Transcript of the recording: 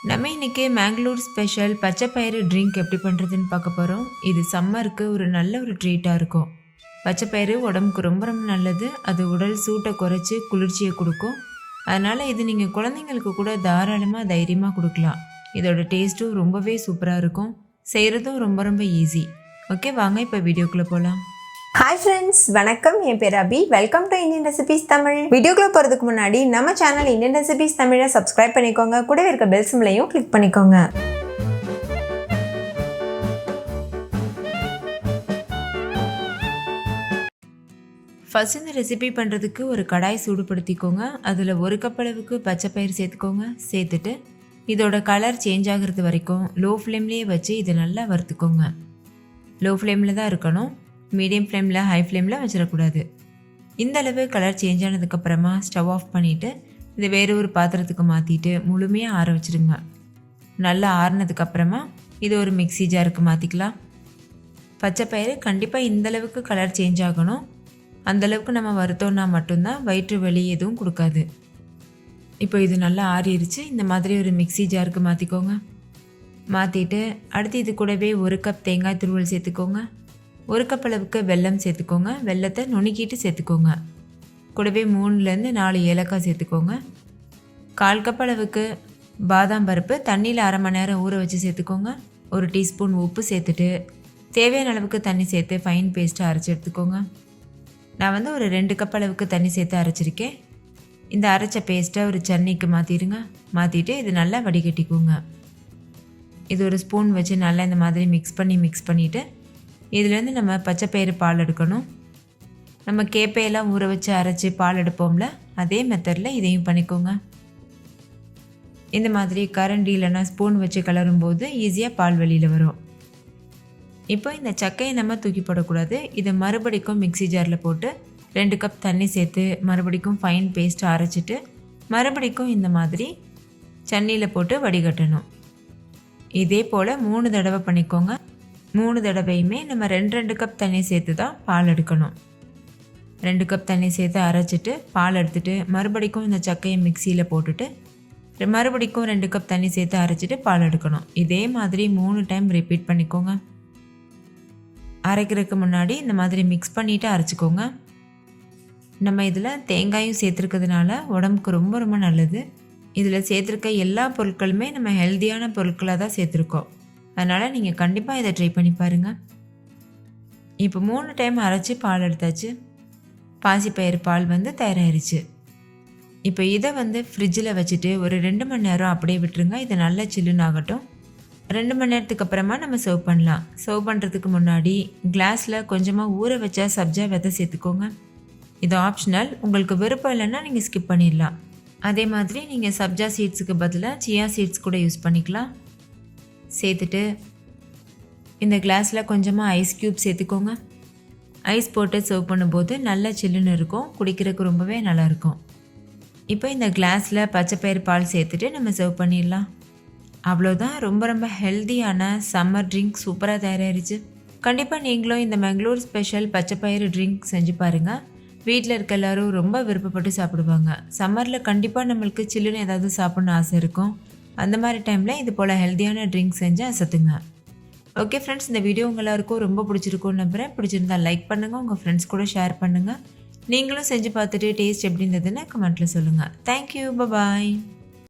நம்ம இன்றைக்கி மேங்களூர் ஸ்பெஷல் பச்சை பயிறு ட்ரிங்க் எப்படி பண்ணுறதுன்னு பார்க்க போகிறோம். இது சம்மருக்கு ஒரு நல்ல ஒரு ட்ரீட்டாக இருக்கும். பச்சை பயிறு உடம்புக்கு ரொம்ப ரொம்ப நல்லது. அது உடல் சூட்டை குறைச்சி குளிர்ச்சியை கொடுக்கும். அதனால் இது நீங்கள் குழந்தைங்களுக்கு கூட தாராளமாக தைரியமாக கொடுக்கலாம். இதோட டேஸ்ட்டும் ரொம்பவே சூப்பராக இருக்கும். செய்கிறதும் ரொம்ப ரொம்ப ஈஸி. ஓகே, வாங்க இப்போ வீடியோக்குள்ளே போகலாம். ஹாய் ஃப்ரெண்ட்ஸ், வணக்கம். என் பேர் Abhi. Welcome to Indian recipes Tamil. வீடியோக்குள்ளே போகிறதுக்கு முன்னாடி நம்ம சேனல் இந்தியன் ரெசிபீஸ் தமிழை சப்ஸ்கிரைப் பண்ணிக்கோங்க. கூடவே இருக்க பெல் சிம்லையும் கிளிக் பண்ணிக்கோங்க. ஃபஸ்ட் இந்த ரெசிபி பண்ணுறதுக்கு ஒரு கடாய் சூடுபடுத்திக்கோங்க. அதில் 1 கப் அளவுக்கு பச்சை பயிறு சேர்த்துக்கோங்க. சேர்த்துட்டு இதோட கலர் சேஞ்ச் ஆகிறது வரைக்கும் லோ ஃப்ளேம்லேயே வச்சு இதை நல்லா வறுத்துக்கோங்க. லோ ஃப்ளேமில் தான் இருக்கணும். மீடியம் ஃப்ளேமில் ஹை ஃப்ளேமில் வச்சிடக்கூடாது. இந்த அளவு கலர் சேஞ்ச் ஆனதுக்கப்புறமா ஸ்டவ் ஆஃப் பண்ணிவிட்டு இது வேறு ஒரு பாத்திரத்துக்கு மாற்றிட்டு முழுமையாக ஆற வச்சுருங்க. நல்லா ஆறினதுக்கப்புறமா இது ஒரு மிக்ஸி ஜாருக்கு மாற்றிக்கலாம். பச்சை பயிறு கண்டிப்பாக இந்தளவுக்கு கலர் சேஞ்ச் ஆகணும். அந்தளவுக்கு நம்ம வறுத்தோன்னா மட்டும்தான் வயிற்று வலி எதுவும் கொடுக்காது. இப்போ இது நல்லா ஆறிடுச்சு. இந்த மாதிரி ஒரு மிக்ஸி ஜாருக்கு மாற்றிக்கோங்க. மாற்றிட்டு அடுத்து இது கூடவே 1 கப் தேங்காய் துருவல் சேர்த்துக்கோங்க. 1 கப் அளவுக்கு வெல்லம் சேர்த்துக்கோங்க. வெல்லத்தை நுணுக்கிட்டு சேர்த்துக்கோங்க. கூடவே 3லேருந்து 4 ஏலக்காய் சேர்த்துக்கோங்க. 1/4 கப் அளவுக்கு பாதாம் பருப்பு தண்ணியில் 1/2 மணி நேரம் ஊற வச்சு சேர்த்துக்கோங்க. 1 டீஸ்பூன் உப்பு சேர்த்துட்டு தேவையான அளவுக்கு தண்ணி சேர்த்து ஃபைன் பேஸ்ட்டாக அரைச்சி எடுத்துக்கோங்க. நான் வந்து ஒரு 2 கப் அளவுக்கு தண்ணி சேர்த்து அரைச்சிருக்கேன். இந்த அரைச்ச பேஸ்ட்டை ஒரு சன்னிக்கு மாற்றிடுங்க. மாற்றிட்டு இது நல்லா வடிகட்டிக்கோங்க. இது ஒரு ஸ்பூன் வச்சு நல்லா இந்த மாதிரி மிக்ஸ் பண்ணிவிட்டு இதுலேருந்து நம்ம பச்சை பயிறு பால் எடுக்கணும். நம்ம கேப்பையெல்லாம் ஊற வச்சு அரைச்சி பால் எடுப்போம்ல, அதே மெத்தடில் இதையும் பண்ணிக்கோங்க. இந்த மாதிரி கரண்டி இல்லைன்னா ஸ்பூன் வச்சு கலரும்போது ஈஸியாக பால் வெளியில் வரும். இப்போ இந்த சக்கையை நம்ம தூக்கி போடக்கூடாது. இதை மறுபடிக்கும் மிக்ஸி ஜாரில் போட்டு 2 கப் தண்ணி சேர்த்து மறுபடிக்கும் ஃபைன் பேஸ்ட்டை அரைச்சிட்டு மறுபடிக்கும் இந்த மாதிரி சன்னியில் போட்டு வடிகட்டணும். இதே போல் 3 தடவை பண்ணிக்கோங்க. 3 தடவையுமே நம்ம 2 கப் தண்ணி சேர்த்து தான் பால் எடுக்கணும். 2 கப் தண்ணி சேர்த்து அரைச்சிட்டு பால் எடுத்துகிட்டு மறுபடிக்கும் இந்த சக்கையை மிக்சியில் போட்டுட்டு மறுபடிக்கும் 2 கப் தண்ணி சேர்த்து அரைச்சிட்டு பால் எடுக்கணும். இதே மாதிரி 3 டைம் ரிப்பீட் பண்ணிக்கோங்க. அரைக்கிறதுக்கு முன்னாடி இந்த மாதிரி மிக்ஸ் பண்ணிவிட்டு அரைச்சிக்கோங்க. நம்ம இதில் தேங்காயும் சேர்த்துருக்கிறதுனால உடம்புக்கு ரொம்ப ரொம்ப நல்லது. இதில் சேர்த்துருக்க எல்லா பொருட்களுமே நம்ம ஹெல்த்தியான பொருட்களாக தான் சேர்த்துருக்கோம். அதனால் நீங்கள் கண்டிப்பாக இதை ட்ரை பண்ணி பாருங்கள். இப்போ 3 டைம் அரைச்சி பால் எடுத்தாச்சு. பாசிப்பயிறு பால் வந்து தயாராகிருச்சு. இப்போ இதை வந்து ஃப்ரிட்ஜில் வச்சுட்டு ஒரு 2 மணி நேரம் அப்படியே விட்டுருங்க. இது நல்லா சில்லுன்னு ஆகட்டும். 2 மணி நேரத்துக்கு அப்புறமா நம்ம சர்வ் பண்ணலாம். சர்வ் பண்ணுறதுக்கு முன்னாடி கிளாஸில் கொஞ்சமாக ஊற வச்ச சப்ஜா விதை சேர்த்துக்கோங்க. இது ஆப்ஷனல். உங்களுக்கு விருப்பம் இல்லைன்னா நீங்கள் ஸ்கிப் பண்ணிடலாம். அதே மாதிரி நீங்கள் சப்ஜா சீட்ஸுக்கு பதிலாக சியா சீட்ஸ் கூட யூஸ் பண்ணிக்கலாம். சேர்த்துட்டு இந்த கிளாஸில் கொஞ்சமாக ஐஸ் க்யூப் சேர்த்துக்கோங்க. ஐஸ் போட்டு சர்வ் பண்ணும்போது நல்லா சில்லுன்னு இருக்கும். குடிக்கிறதுக்கு ரொம்பவே நல்லாயிருக்கும். இப்போ இந்த கிளாஸில் பச்சை பயிறு பால் சேர்த்துட்டு நம்ம சர்வ் பண்ணிடலாம். அவ்வளோதான். ரொம்ப ரொம்ப ஹெல்த்தியான சம்மர் ட்ரிங்க் சூப்பராக தயாராகிருச்சு. கண்டிப்பாக நீங்களும் இந்த மேங்களூர் ஸ்பெஷல் பச்சை பயிறு ட்ரிங்க் செஞ்சு பாருங்கள். வீட்டில் இருக்க எல்லோரும் ரொம்ப விருப்பப்பட்டு சாப்பிடுவாங்க. சம்மரில் கண்டிப்பாக நம்மளுக்கு சில்லுன்னு ஏதாவது சாப்பிட்ணுன்னு ஆசை இருக்கும். அந்த மாதிரி டைமில் இது போல் ஹெல்த்தியான ட்ரிங்க் செஞ்சு அசத்துங்க. ஓகே ஃப்ரெண்ட்ஸ், இந்த வீடியோ உங்கள் எல்லாருக்கும் ரொம்ப பிடிச்சிருக்கும்னு நம்புகிறேன். பிடிச்சிருந்தால் லைக் பண்ணுங்கள். உங்கள் ஃப்ரெண்ட்ஸ் கூட ஷேர் பண்ணுங்கள். நீங்களும் செஞ்சு பார்த்துட்டு டேஸ்ட் எப்படி இருந்ததுன்னு கமெண்ட்டில் சொல்லுங்கள். தேங்க்யூ, பாய்.